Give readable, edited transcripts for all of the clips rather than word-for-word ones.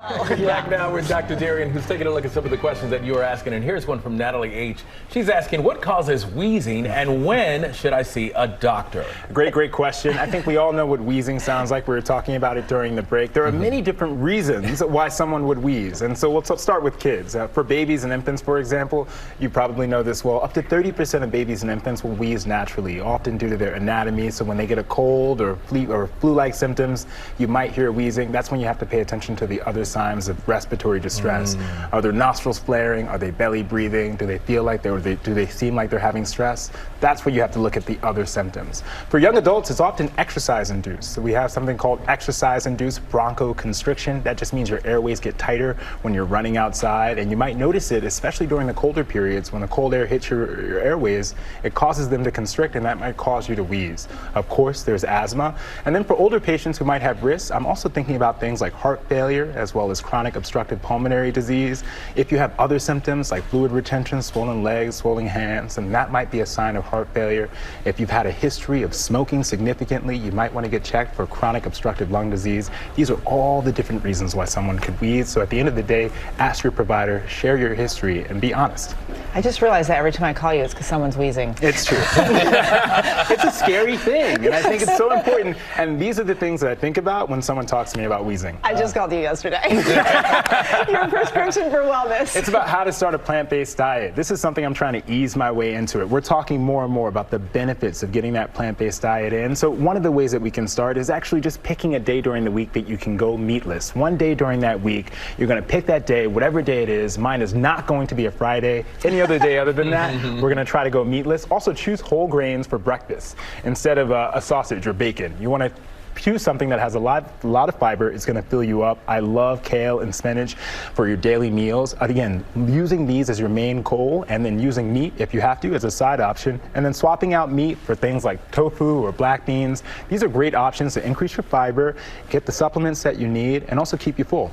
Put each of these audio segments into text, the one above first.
Back now with Dr. Darien, who's taking a look at some of the questions that you were asking. And here's one from Natalie H. She's asking, what causes wheezing and when should I see a doctor? Great question. I think we all know what wheezing sounds like. We were talking about it during the break. There are many different reasons why someone would wheeze. And so we'll start with kids. For babies and infants, for example, you probably know this well. Up to 30% of babies and infants will wheeze naturally, often due to their anatomy. So when they get a cold or flu-like symptoms, you might hear wheezing. That's when you have to pay attention to the other signs of respiratory distress. Are their nostrils flaring? Are they belly breathing? Do they feel like do they seem like they're having stress? That's where you have to look at the other symptoms. For young adults, it's often exercise-induced. So we have something called exercise-induced bronchoconstriction. That just means your airways get tighter when you're running outside, and you might notice it, especially during the colder periods. When the cold air hits your airways, it causes them to constrict, and that might cause you to wheeze. Of course, there's asthma. And then for older patients who might have risks, I'm also thinking about things like heart failure, as well as chronic obstructive pulmonary disease. If you have other symptoms like fluid retention, swollen legs, swollen hands, and that might be a sign of heart failure. If you've had a history of smoking significantly, you might want to get checked for chronic obstructive lung disease. These are all the different reasons why someone could wheeze. So at the end of the day, ask your provider, share your history, and be honest. I just realized that every time I call you, it's because someone's wheezing. It's true. It's a scary thing, and I think it's so important. And these are the things that I think about when someone talks to me about wheezing. I just called you yesterday. Your prescription for wellness. It's about how to start a plant-based diet. This is something I'm trying to ease my way into it. We're talking more and more about the benefits of getting that plant-based diet in. So one of the ways that we can start is actually just picking a day during the week that you can go meatless. One day during that week, you're going to pick that day, whatever day it is. Mine is not going to be a Friday. Any other day other than that, we're going to try to go meatless. Also choose whole grains for breakfast instead of a sausage or bacon. You want to choose something that has a lot of fiber. It's going to fill you up. I love kale and spinach for your daily meals. Again, using these as your main goal, and then using meat, if you have to, as a side option, and then swapping out meat for things like tofu or black beans. These are great options to increase your fiber, get the supplements that you need, and also keep you full.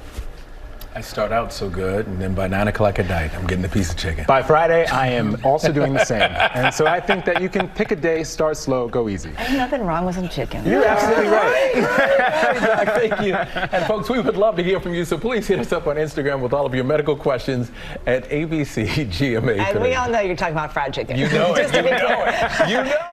I start out so good, and then by 9 o'clock at night, I'm getting a piece of chicken. By Friday, I am also doing the same. And so I think that you can pick a day, start slow, go easy. There's nothing wrong with some chicken. You're absolutely right. Thank you. And folks, we would love to hear from you, so please hit us up on Instagram with all of your medical questions at ABCGMA. And we all know you're talking about fried chicken. You know it. You know it. You know